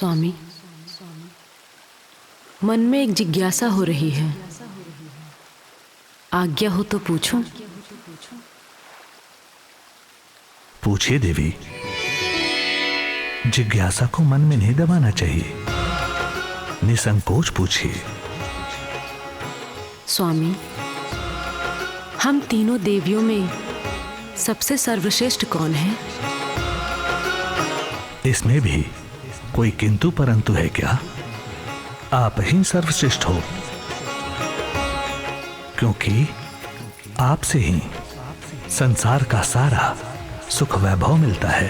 स्वामी, मन में एक जिज्ञासा हो रही है, आज्ञा हो तो पूछूं? पूछिए देवी। जिज्ञासा को मन में नहीं दबाना चाहिए, निसंकोच पूछिए। स्वामी, हम तीनों देवियों में सबसे सर्वश्रेष्ठ कौन है? इसमें भी कोई किंतु परंतु है क्या? आप ही सर्वश्रेष्ठ हो, क्योंकि आपसे ही संसार का सारा सुख वैभव मिलता है।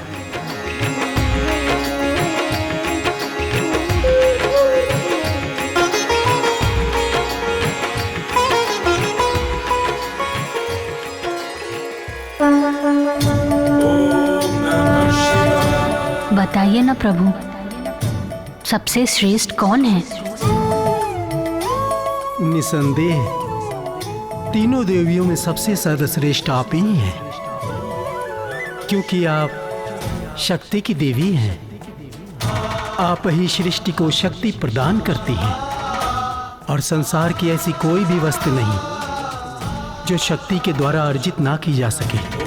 बताइए ना प्रभु, सबसे श्रेष्ठ कौन है? निसंदेह तीनों देवियों में सबसे सर्वश्रेष्ठ आप ही हैं, क्योंकि आप शक्ति की देवी हैं। आप ही सृष्टि को शक्ति प्रदान करती हैं, और संसार की ऐसी कोई भी वस्तु नहीं जो शक्ति के द्वारा अर्जित ना की जा सके।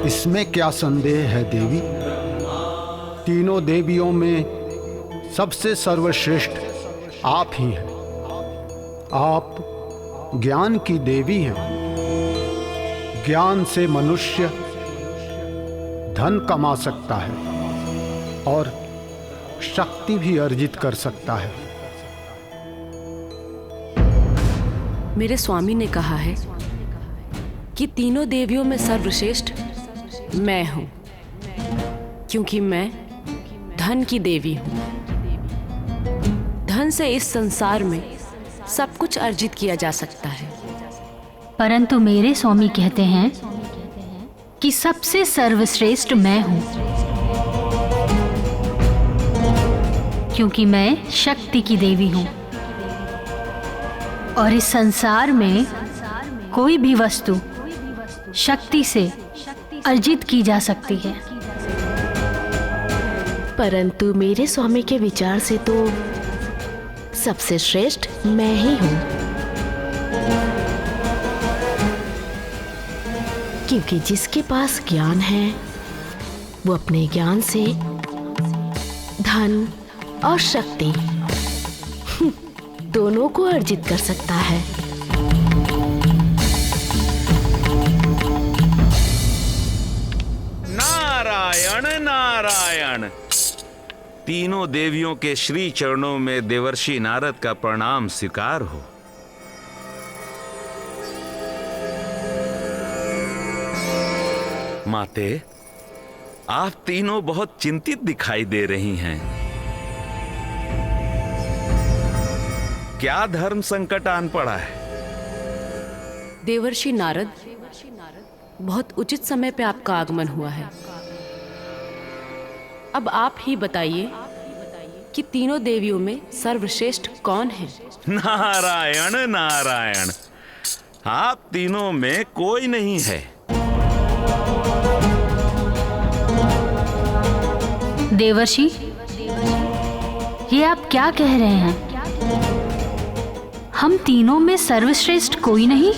इसमें क्या संदेह है देवी? तीनों देवियों में सबसे सर्वश्रेष्ठ आप ही हैं। आप ज्ञान की देवी हैं। ज्ञान से मनुष्य धन कमा सकता है और शक्ति भी अर्जित कर सकता है। मेरे स्वामी ने कहा है कि तीनों देवियों में सर्वश्रेष्ठ मैं हूं, क्योंकि मैं धन की देवी हूं। धन से इस संसार में सब कुछ अर्जित किया जा सकता है। परंतु मेरे स्वामी कहते हैं कि सबसे सर्वश्रेष्ठ मैं हूं, क्योंकि मैं शक्ति की देवी हूं, और इस संसार में कोई भी वस्तु शक्ति से अर्जित की जा सकती है। परंतु मेरे स्वामी के विचार से तो सबसे श्रेष्ठ मैं ही हूं, क्योंकि जिसके पास ज्ञान है वो अपने ज्ञान से धन और शक्ति दोनों को अर्जित कर सकता है। नारायण नारायण। तीनों देवियों के श्री चरणों में देवर्षि नारद का प्रणाम स्वीकार हो। माते, आप तीनों बहुत चिंतित दिखाई दे रही हैं। क्या धर्म संकट आन पड़ा है? देवर्षि नारद, बहुत उचित समय पे आपका आगमन हुआ है। अब आप ही बताइए कि तीनों देवियों में सर्वश्रेष्ठ कौन है? नारायण नारायण, आप तीनों में कोई नहीं है। देवर्षि, ये आप क्या कह रहे हैं? हम तीनों में सर्वश्रेष्ठ कोई नहीं?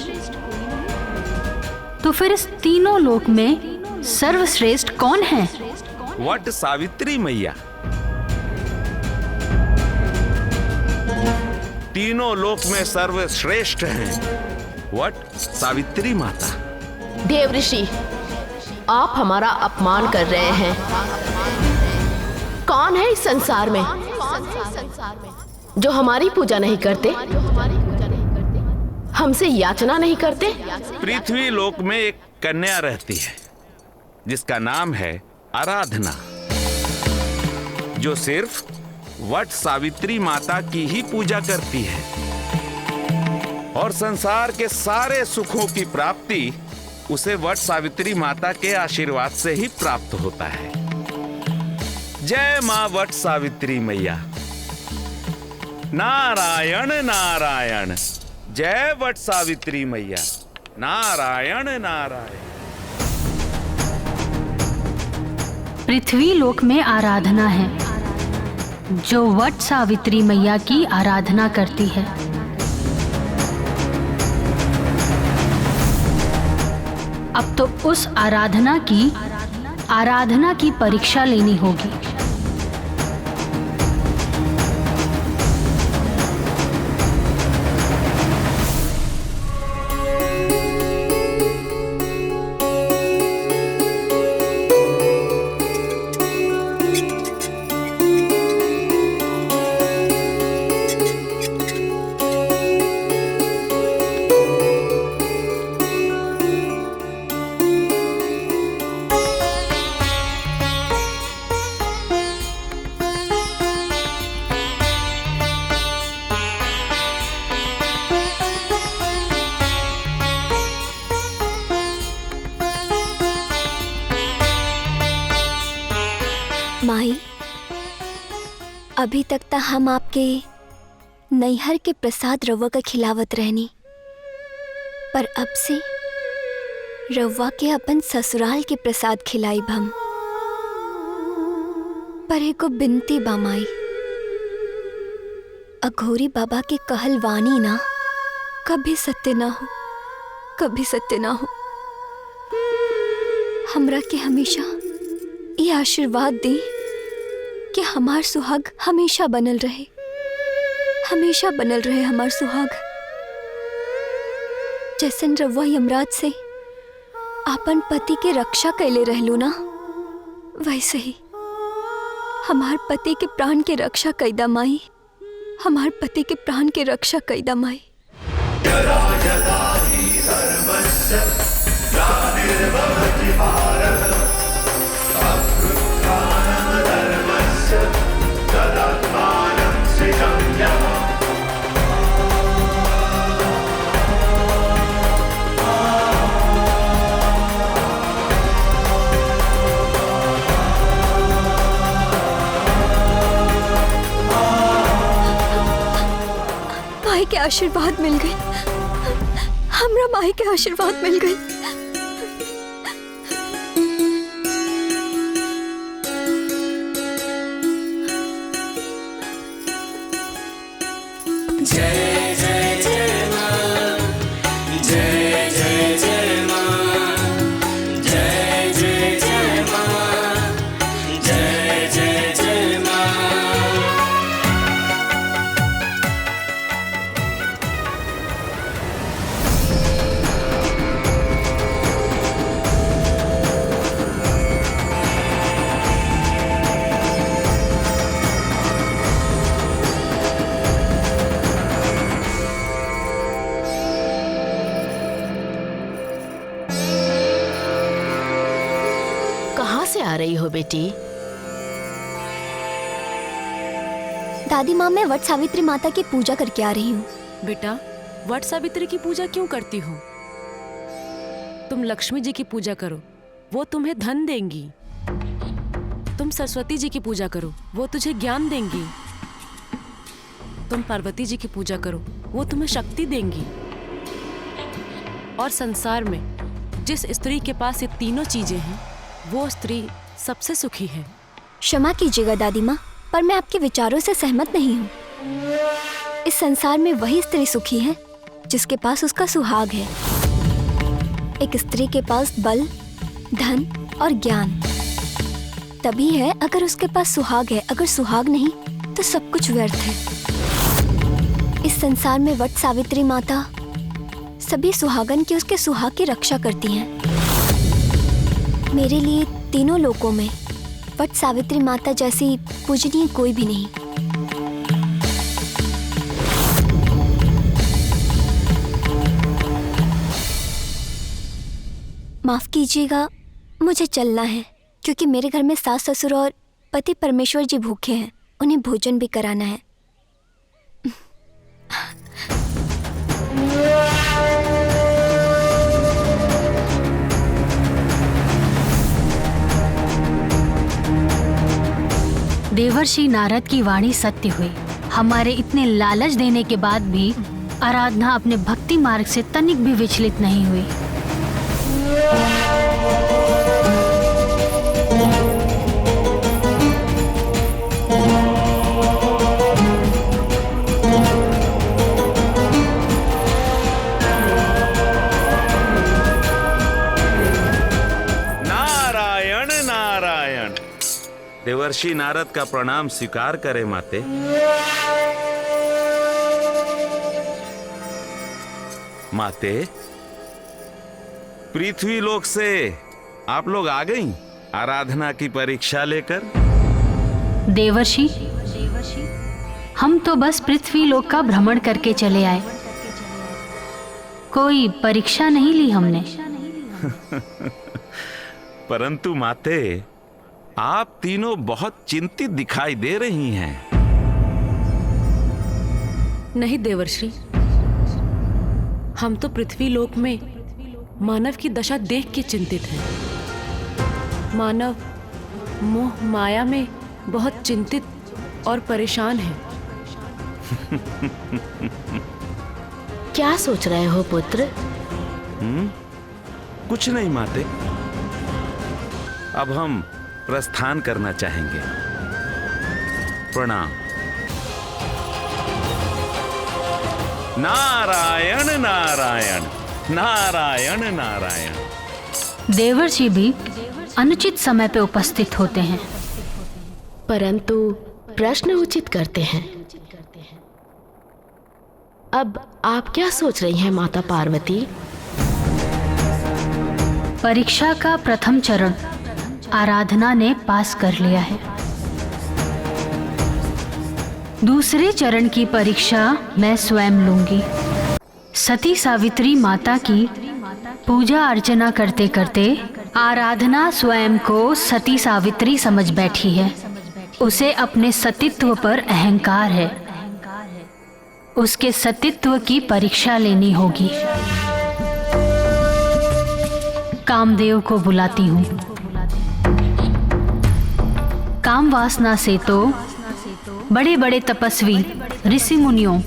तो फिर इस तीनों लोक में सर्वश्रेष्ठ कौन है? वट सावित्री मैया। तीनों लोक में सर्वश्रेष्ठ हैं वट सावित्री माता। देवऋषि, आप हमारा अपमान कर रहे हैं। कौन है इस संसार में जो हमारी पूजा नहीं करते, हमसे याचना नहीं करते? पृथ्वी लोक में एक कन्या रहती है जिसका नाम है आराधना, जो सिर्फ वट सावित्री माता की ही पूजा करती है, और संसार के सारे सुखों की प्राप्ति उसे वट सावित्री माता के आशीर्वाद से ही प्राप्त होता है। जय मां वट सावित्री मैया। नारायण नारायण। जय वट सावित्री मैया। नारायण नारायण। पृथ्वी लोक में आराधना है जो वट सावित्री मैया की आराधना करती है। अब तो उस आराधना की परीक्षा लेनी होगी। माई, अभी तक तो हम आपके नैहर के प्रसाद रवा का खिलावत रहनी, पर अब से रवा के अपन ससुराल के प्रसाद खिलाइब हम। पर एको बिनती बा माई, अघोरी बाबा के कहल वाणी ना कभी सत्य ना हो, कभी सत्य ना हो। हमरा के हमेशा ये आशीर्वाद दी कि हमार सुहाग हमेशा बनल रहे, हमेशा बनल रहे हमार सुहाग। जैसन रवा यमराज से आपन पति के रक्षा कैले रहलू ना, वैसे ही हमार पति के प्राण के रक्षा कैदा माई, हमार पति के प्राण के रक्षा कैदा माई। माई के आशीर्वाद मिल गई, हमरा माई के आशीर्वाद मिल गई। जय जय जय मां, जय जय जय मां, जय जय जय मां, जय जय जय मां। कहाँ से आ रही हो बेटी? दादी माँ, मैं वट सावित्री माता की पूजा करके आ रही हूँ। बेटा, वट सावित्री की पूजा क्यों करती हो? तुम लक्ष्मी जी की पूजा करो, वो तुम्हें धन देंगी। तुम सरस्वती जी की पूजा करो, वो तुझे ज्ञान देंगी। तुम पार्वती जी की पूजा करो, वो तुम्हें शक्ति देंगी। और संसार में जिस स्त्री के पास ये तीनों चीजें हैं, वो स्त्री सबसे सुखी है। क्षमा कीजिएगा दादी माँ, पर मैं आपके विचारों से सहमत नहीं हूँ। इस संसार में वही स्त्री सुखी है जिसके पास उसका सुहाग है। एक स्त्री के पास बल, धन और ज्ञान तभी है अगर उसके पास सुहाग है। अगर सुहाग नहीं तो सब कुछ व्यर्थ है। इस संसार में वट सावित्री माता सभी सुहागन की उसके सुहाग की रक्षा करती हैं। मेरे लिए तीनों लोकों में वट सावित्री माता जैसी पूजनीय कोई भी नहीं। माफ कीजिएगा, मुझे चलना है क्योंकि मेरे घर में सास ससुर और पति परमेश्वर जी भूखे हैं। उन्हें भोजन भी कराना है। देवर्षि नारद की वाणी सत्य हुई। हमारे इतने लालच देने के बाद भी आराधना अपने भक्ति मार्ग से तनिक भी विचलित नहीं हुई। देवर्षि नारद का प्रणाम स्वीकार करे माते। माते, पृथ्वी लोक से आप लोग आ गई आराधना की परीक्षा लेकर। देवर्षि, हम तो बस पृथ्वी लोक का भ्रमण करके चले आए, कोई परीक्षा नहीं ली हमने। परंतु माते, आप तीनों बहुत चिंतित दिखाई दे रही हैं। नहीं देवर्षि, हम तो पृथ्वी लोक में मानव की दशा देख के चिंतित हैं। मानव मोह माया में बहुत चिंतित और परेशान है। क्या सोच रहे हो पुत्र? कुछ नहीं माते, अब हम प्रस्थान करना चाहेंगे। प्रणाम। नारायण नारायण नारायण नारायण। देवर्षि भी अनुचित समय पे उपस्थित होते हैं, परंतु प्रश्न उचित करते हैं। अब आप क्या सोच रही हैं माता पार्वती? परीक्षा का प्रथम चरण आराधना ने पास कर लिया है। दूसरे चरण की परीक्षा मैं स्वयं लूंगी। सती सावित्री माता की पूजा अर्चना करते करते आराधना स्वयं को सती सावित्री समझ बैठी है। उसे अपने सतीत्व पर अहंकार है। उसके सतीत्व की परीक्षा लेनी होगी। कामदेव को बुलाती हूँ। काम वासना से तो बड़े बड़े तपस्वी ऋषि मुनियों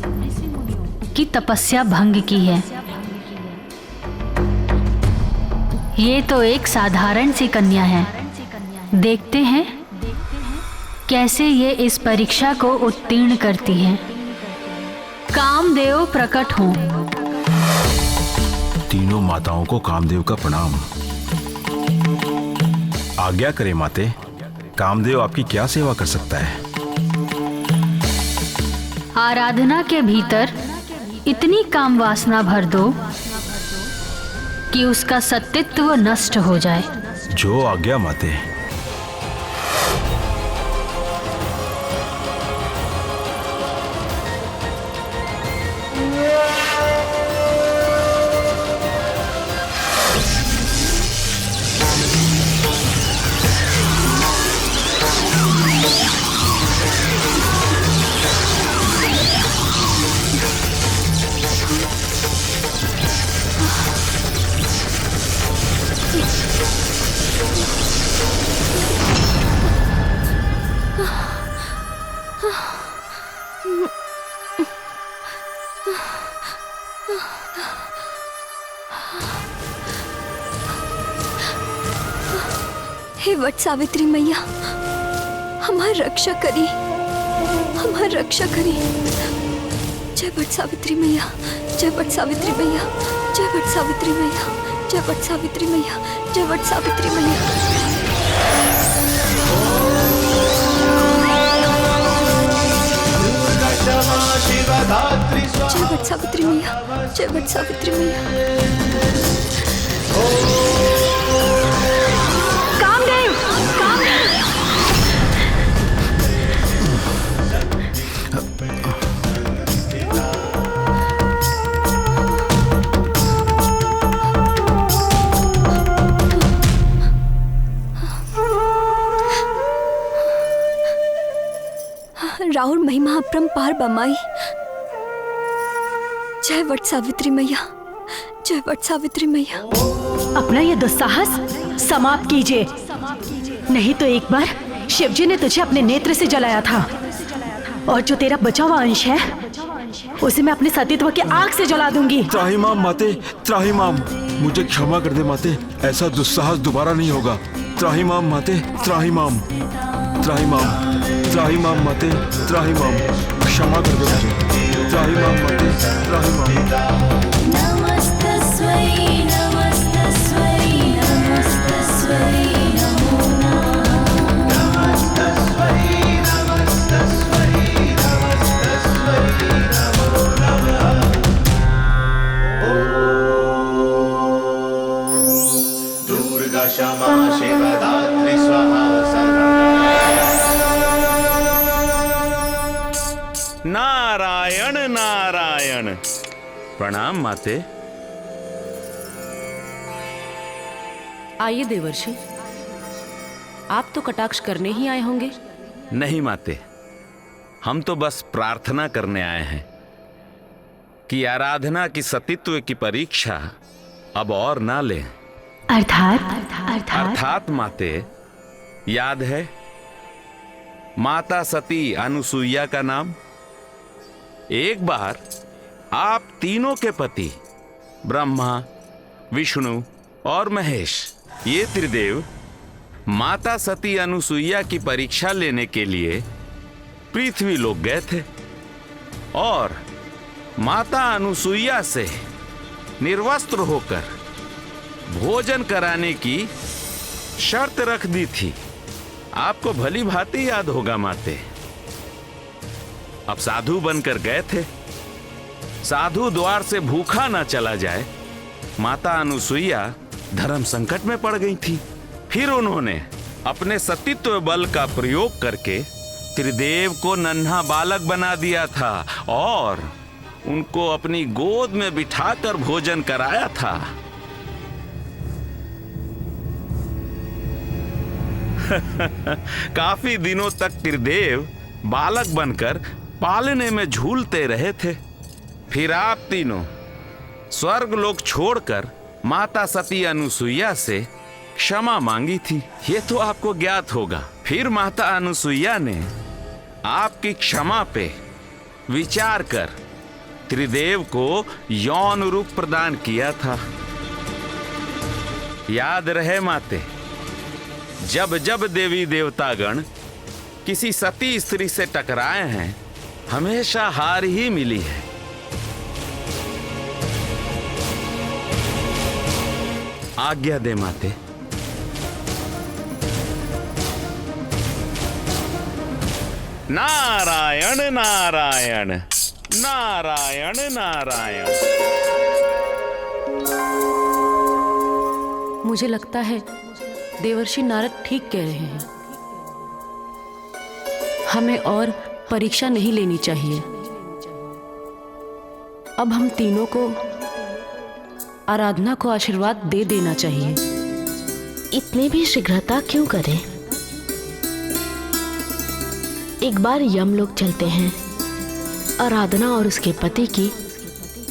की तपस्या भंग की है। ये तो एक साधारण सी कन्या है। देखते हैं कैसे ये इस परीक्षा को उत्तीर्ण करती है। कामदेव प्रकट हो। तीनों माताओं को कामदेव का प्रणाम। आज्ञा करें माते, कामदेव आपकी क्या सेवा कर सकता है? आराधना के भीतर इतनी काम वासना भर दो कि उसका सत्तित्व नष्ट हो जाए। जो आज्ञा माते। हे वट सावित्री मैया, हमार रक्षा करी, हमार रक्षा करी। जय वट सावित्री मैया, जय वट सावित्री मैया, जय वट सावित्री मैया, जय वट सावित्री मैया, जय वट सावित्री मैया। जय वट सावित्री मैया, जय वट सावित्री मैया। कामदेव, कामदेव। राहुल महिमा अपरंपार बमाई। जय वट सावित्री मैया, जय वट सावित्री मैया। अपना ये दुस्साहस समाप्त कीजिए, नहीं तो एक बार शिवजी ने तुझे अपने नेत्र से जलाया था, और जो तेरा बचा हुआ अंश है उसे मैं अपने सतीत्व के आग से जला दूंगी। त्राहिमाम माते, त्राहिमाम, मुझे क्षमा कर दे माते, ऐसा दुस्साहस दोबारा नहीं होगा। त्राहिमाम माते, त्राहिमाम, त्राहिमाम, त्राहिमाम माते, त्राहिमाम, क्षमा कर दे मुझे। त्राहिमाम माते, त्राहिमाम। नमस्तस्मै, नमस्तस्मै, नमस्तस्मै, नमो नमः। क्षमा शिवदात्री स्वाहा नारायण नारायण। प्रणाम माते। आइए देवर्षि, आप तो कटाक्ष करने ही आए होंगे। नहीं माते, हम तो बस प्रार्थना करने आए हैं कि आराधना की सतीत्व की परीक्षा अब और ना लें। अर्थात माते, याद है माता सती अनुसुईया का नाम? एक बार आप तीनों के पति ब्रह्मा, विष्णु और महेश, ये त्रिदेव माता सती अनुसुईया की परीक्षा लेने के लिए पृथ्वी लोक गए थे और माता अनुसुईया से निर्वस्त्र होकर भोजन कराने की शर्त रख दी थी। आपको भली भांति याद होगा माते। अब साधु बनकर गए थे, साधु द्वार से भूखा ना चला जाए, माता अनुसुईया धर्म संकट में पड़ गई थी। फिर उन्होंने अपने सतीत्व बल का प्रयोग करके त्रिदेव को नन्हा बालक बना दिया था और उनको अपनी गोद में बिठाकर भोजन कराया था। काफी दिनों तक त्रिदेव बालक बनकर पालने में झूलते रहे थे। फिर आप तीनों स्वर्ग लोक छोड़कर माता सती अनुसुईया से क्षमा मांगी थी, ये तो आपको ज्ञात होगा। फिर माता अनुसुईया ने आपकी क्षमा पे विचार कर त्रिदेव को यौन रूप प्रदान किया था। याद रहे माते, जब जब देवी देवतागण किसी सती स्त्री से टकराए हैं, हमेशा हार ही मिली है। आज्ञा दे माते। नारायण नारायण नारायण नारायण। मुझे लगता है देवर्षि नारद ठीक कह रहे हैं। हमें और परीक्षा नहीं लेनी चाहिए। अब हम तीनों को आराधना को आशीर्वाद दे देना चाहिए। इतने भी शीघ्रता क्यों करें? एक बार यमलोक चलते हैं, आराधना और उसके पति की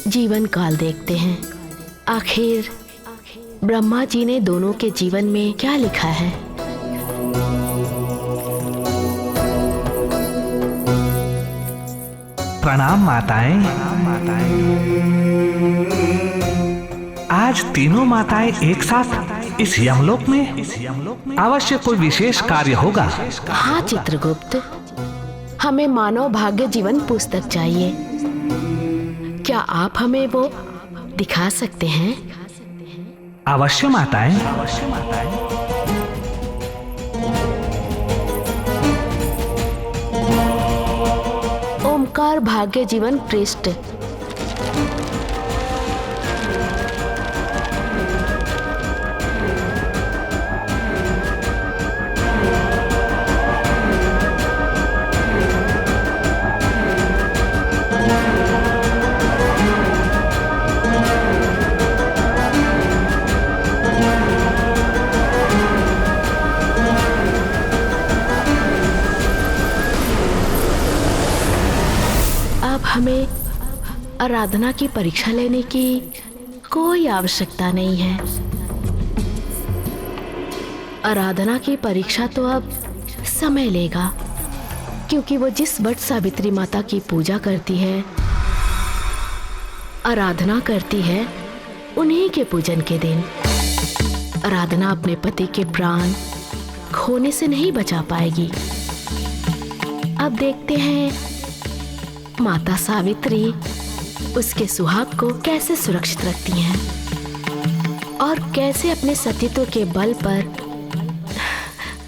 जीवन काल देखते हैं। आखिर ब्रह्मा जी ने दोनों के जीवन में क्या लिखा है? प्रणाम माताएं। आज तीनों माताएं एक साथ इस यमलोक में अवश्य कोई विशेष कार्य होगा। हाँ चित्रगुप्त, हमें मानव भाग्य जीवन पुस्तक चाहिए। क्या आप हमें वो दिखा सकते हैं? अवश्य माताएं। ओमकार भाग्य जीवन पृष्ठ। हमें आराधना की परीक्षा लेने की कोई आवश्यकता नहीं है। आराधना की परीक्षा तो अब समय लेगा, क्योंकि वो जिस वट सावित्री माता की पूजा करती है, आराधना करती है, उन्हीं के पूजन के दिन आराधना अपने पति के प्राण खोने से नहीं बचा पाएगी। अब देखते हैं माता सावित्री उसके सुहाग को कैसे सुरक्षित रखती हैं और कैसे अपने सतीत्व के बल पर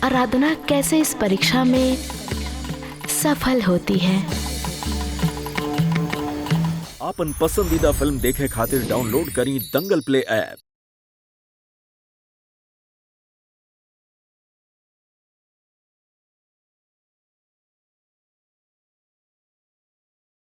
आराधना कैसे इस परीक्षा में सफल होती है। आपन पसंदीदा फिल्म देखे खातिर डाउनलोड करी दंगल प्ले ऐप।